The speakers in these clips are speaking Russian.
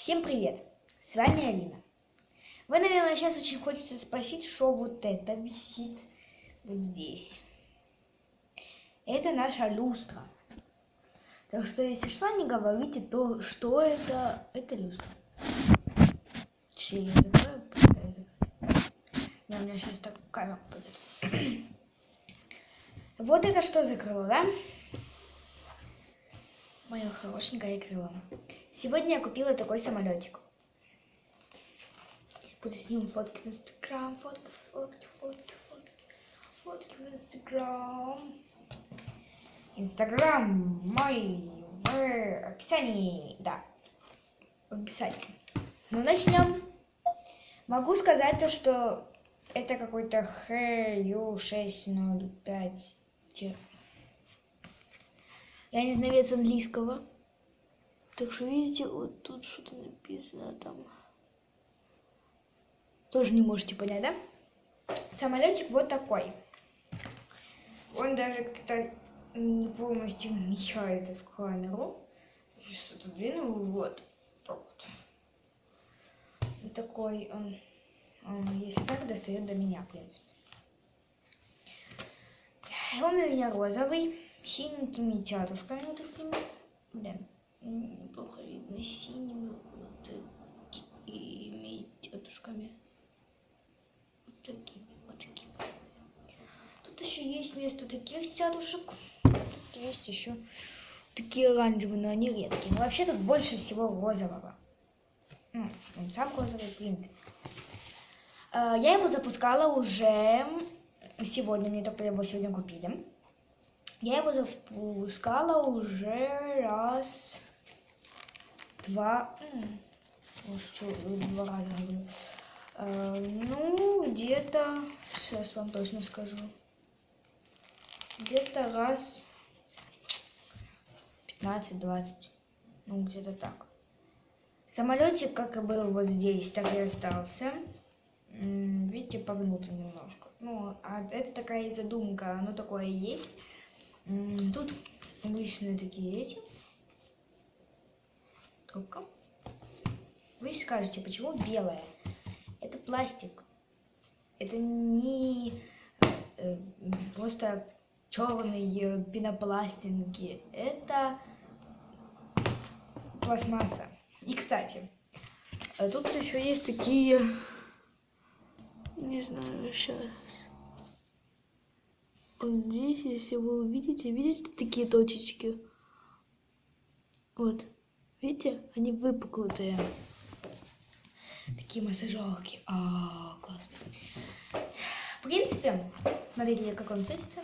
Всем привет! С вами Алина. Вы, наверное, сейчас очень хочется спросить, что вот это висит вот здесь. Это наша люстра. Так что, если что, не говорите, то что это? Это люстра. Я закрою, пытаюсь закрыть. У меня сейчас так камера пойдет. Вот это что за крыло, да? Мое хорошенькое крыло. Сегодня я купила такой самолетик. Буду с ним фотки в Инстаграм, фотки в Инстаграм. Инстаграм мой в описании, да, в описании. Ну, начнем. Могу сказать то, что это какой-то HU605. Я не знаю английского. Так что, видите, вот тут что-то написано там. Тоже не можете понять, да? Самолетик вот такой. Он даже как-то не полностью вмещается в камеру. Сейчас отодвину, вот. Так вот. Вот такой он, если так, достает до меня, в принципе. Он у меня розовый, с синенькими тятушками вот такими. Блин, плохо видно, синими вот такими тятушками. Вот такими. Тут еще есть вместо таких тятушек. Тут есть еще такие оранжевые, но они редкие. Но вообще тут больше всего розового. Он сам розовый, в принципе. Я его запускала уже сегодня, мне только его сегодня купили. Я его запускала уже раз, два, два раза говорю. Ну, где-то, сейчас вам точно скажу, где-то раз 15-20, ну, где-то так. Самолетик, как и был вот здесь, так и остался. Видите, погнутый немножко. Ну, а это такая задумка, оно такое и есть. Тут обычные такие эти. Только. Вы скажете, почему белое? Это пластик. Это не просто черные пенопластинки. Это пластмасса. И, кстати, тут еще есть такие... Не знаю, сейчас. Вот здесь, если вы увидите, видите такие точечки? Вот. Видите? Они выпуклые. Такие массажерки. Классно. В принципе, смотрите, как он светится.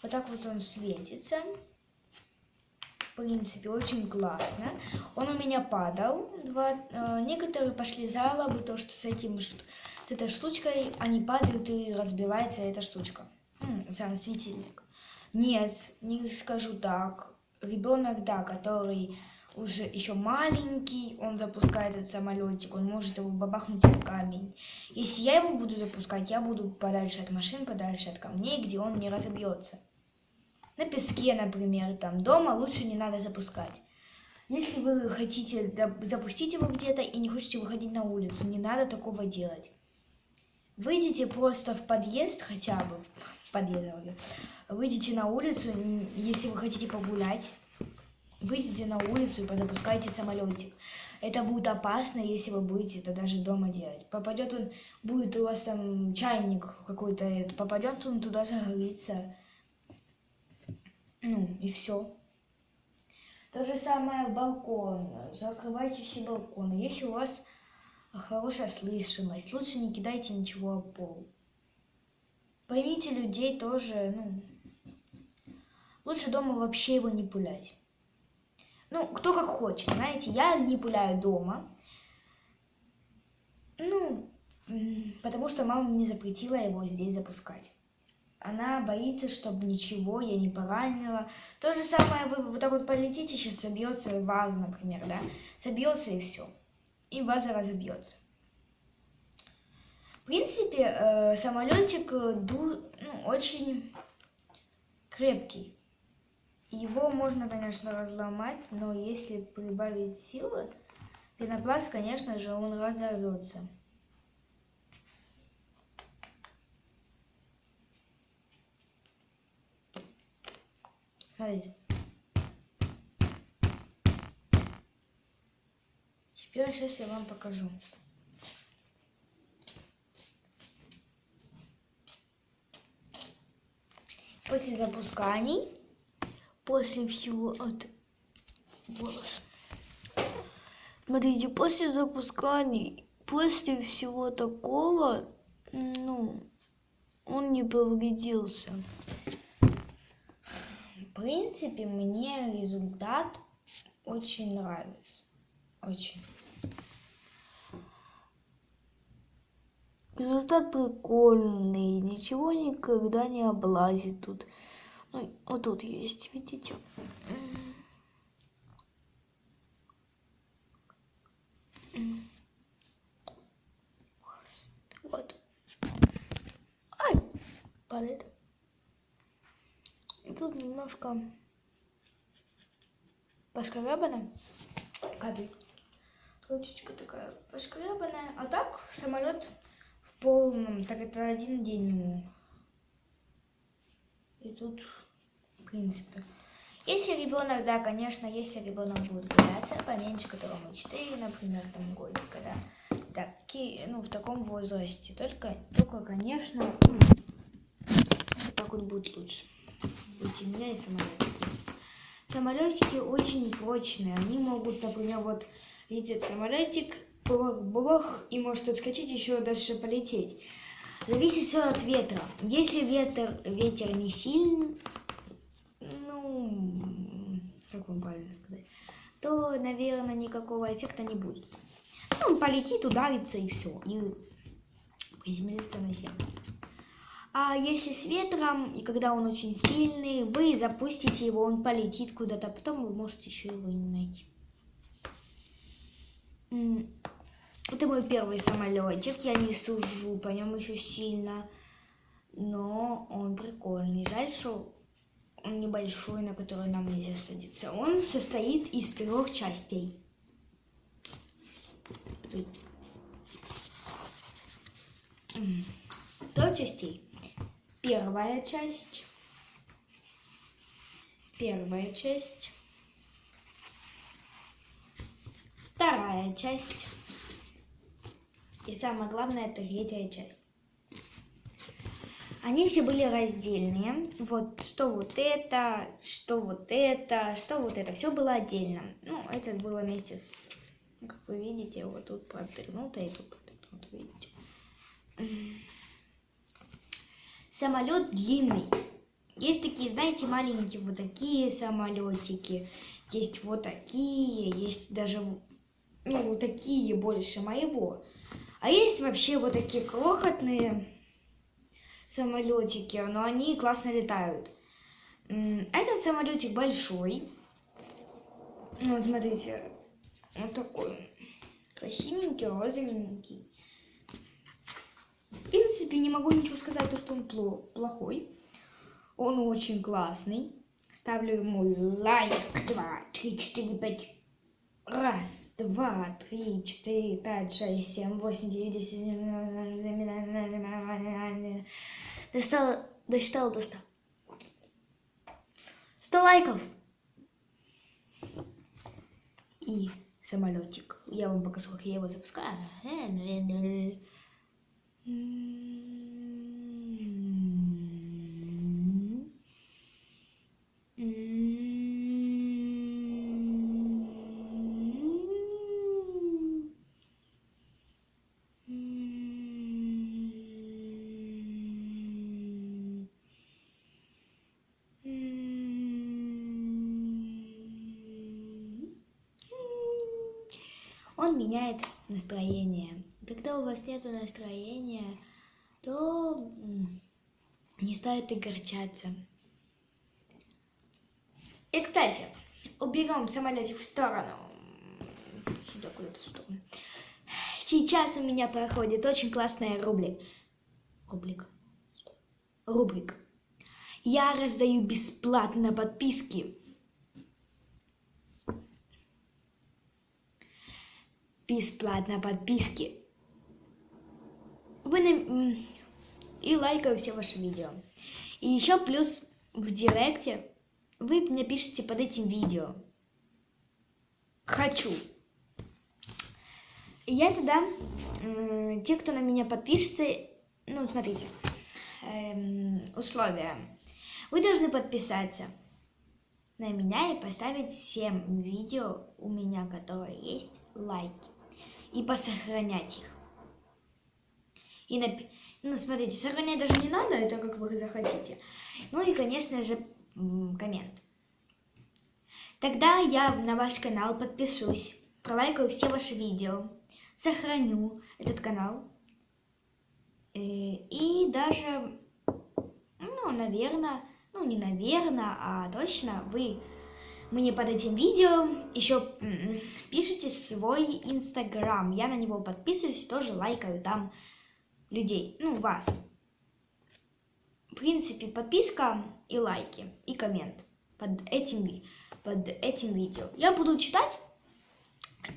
Вот так вот он светится. В принципе, очень классно. Он у меня падал. Некоторые пошли жалобы, то, что с этой штучкой они падают и разбивается эта штучка. Сам светильник. Нет, не скажу так. Ребенок, да, который уже еще маленький, он запускает этот самолетик, он может его бабахнуть в камень. Если я его буду запускать, я буду подальше от машин, подальше от камней, где он не разобьется. На песке, например, там дома лучше не надо запускать. Если вы хотите запустить его где-то и не хотите выходить на улицу, не надо такого делать. Выйдите просто в подъезд, хотя бы в подъезд. Выйдите на улицу, если вы хотите погулять. Выйдите на улицу и позапускайте самолетик. Это будет опасно, если вы будете это даже дома делать. Попадет он, будет у вас там чайник какой-то, попадет он туда, загорится. Ну, и все. То же самое балкон. Закрывайте все балконы. Если у вас хорошая слышимость, лучше не кидайте ничего об пол. Поймите людей тоже, лучше дома вообще его не пулять. Ну, кто как хочет, знаете, я не пуляю дома. Потому что мама мне запретила его здесь запускать. Она боится, чтобы ничего я не поранила. То же самое, вы вот так вот полетите, сейчас собьется ваза, например, да? Собьется и все. И ваза разобьется. В принципе, самолетик очень крепкий. Его можно, конечно, разломать, но если прибавить силы, Пенопласт, конечно же, он разорвется. Смотрите. Теперь сейчас я вам покажу. После запусканий, после всего от волос. Смотрите, после запусканий, после всего такого, он не повредился. В принципе, мне результат очень нравится. Очень. Результат прикольный, ничего никогда не облазит тут. Вот тут есть, видите? Вот. Ай, падает. И тут немножко пошкарабана. Капель. Ручечка такая пошкарабанная. А так самолет в полном. Так это один день ему. И тут, в принципе. Если ребенок, да, конечно, если ребенок будет гуляться поменьше, которому 4, например, там годика, да. В таком возрасте. Только, конечно, так вот будет лучше. Будете меня и самолетики. Самолетики очень прочные. Они могут, например, вот летит самолетик, бах, и может отскочить, еще дальше полететь. Зависит все от ветра. Если ветер не сильный, как вам правильно сказать, то, наверное, никакого эффекта не будет. Он полетит, ударится и все, и приземлится на землю. А если с ветром, и когда он очень сильный, вы запустите его, он полетит куда-то, потом вы можете еще его не найти. Это мой первый самолетик, я не сужу по нему еще сильно, но он прикольный. Жаль, что он небольшой, на который нам нельзя садиться. Он состоит из 3 частей. 3 частей. Первая часть. Вторая часть. И самое главное, 3-я часть. Они все были раздельные. Вот что вот это, что вот это, что вот это. Все было отдельно. Это было вместе с, как вы видите, вот тут протряхнуто и тут протряхнуто, видите. Самолет длинный. Есть такие, знаете, маленькие вот такие самолетики. Есть вот такие, есть даже вот такие больше моего. А есть вообще вот такие крохотные самолетики, но они классно летают. Этот самолетик большой. Смотрите, вот такой красивенький, розовенький. В принципе, не могу ничего сказать, то, что он плохой. Он очень классный. Ставлю ему лайк. 2, 3, 4, 5. 1, 2, 3, 4, 5, 6, 7, 8, 9, 10. Достал. 100 лайков. И самолетик. Я вам покажу, как я его запускаю. Он меняет настроение. Когда у вас нет настроения, то не стоит огорчаться. И, кстати, уберем самолетик в сторону. Сюда, куда-то в сторону. Сейчас у меня проходит очень классная рубрика. Я раздаю бесплатно подписки. бесплатно подписки. И лайкаю все ваши видео. И еще плюс в директе вы мне пишите под этим видео. Хочу. И я тогда, те, кто на меня подпишется, ну, смотрите, условия. Вы должны подписаться на меня и поставить всем видео у меня, которые есть, лайки. И посохранять их. И ну, смотрите, сохранять даже не надо, это как вы захотите. Ну и, конечно же, коммент. Тогда я на ваш канал подпишусь, пролайкаю все ваши видео, сохраню этот канал. И даже, ну, наверное, ну, не наверное, а точно вы мне под этим видео еще пишите свой Инстаграм. Я на него подписываюсь, тоже лайкаю там людей, ну, вас. В принципе, подписка и лайки, и коммент под этим видео. Я буду читать,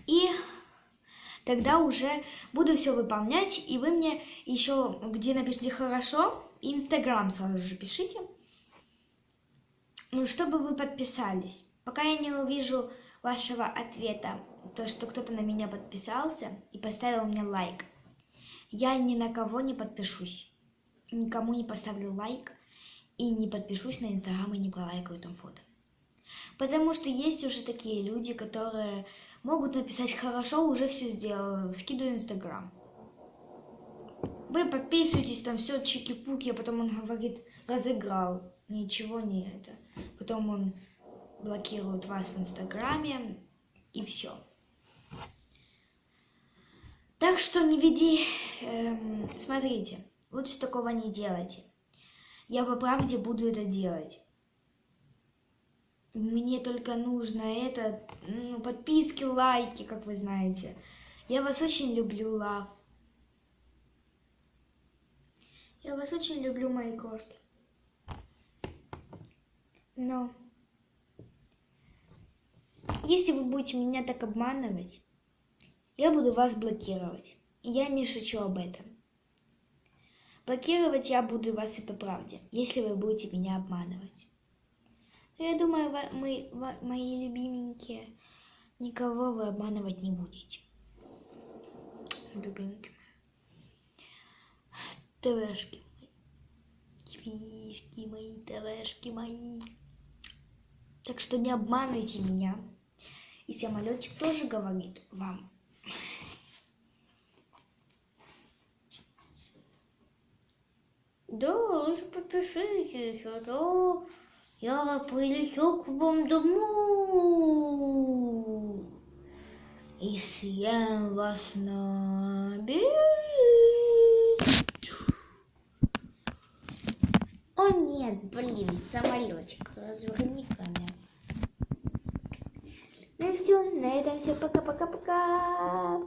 и тогда уже буду все выполнять, и вы мне еще, где напишите «хорошо», Инстаграм сразу же пишите, ну, чтобы вы подписались. Пока я не увижу вашего ответа, то, что кто-то на меня подписался и поставил мне лайк, я ни на кого не подпишусь, никому не поставлю лайк и не подпишусь на Инстаграм и не пролайкаю там фото. Потому что есть уже такие люди, которые могут написать «хорошо, уже все сделал, скидываю Инстаграм». Вы подписываетесь, там все чики-пуки, а потом он говорит «разыграл». Ничего не это. Потом он блокирует вас в Инстаграме и все. Так что не веди, смотрите, лучше такого не делайте. Я по правде буду это делать. Мне только нужно это, ну, подписки, лайки, как вы знаете. Я вас очень люблю, лав. Я вас очень люблю, мои кошки. Но если вы будете меня так обманывать, я буду вас блокировать. И я не шучу об этом. Блокировать я буду вас и по правде, если вы будете меня обманывать. Но я думаю, мои любименькие, никого вы обманывать не будете. Любименькие. ТВшки мои. Твишки мои, ТВшки мои. Так что не обманывайте меня. И самолетик тоже говорит вам. Да, лучше подпишитесь, а то я прилечу к вам домой и съем вас на обед. О нет, блин, самолетик, разверни камеру. Ну и все, на этом все, пока-пока-пока.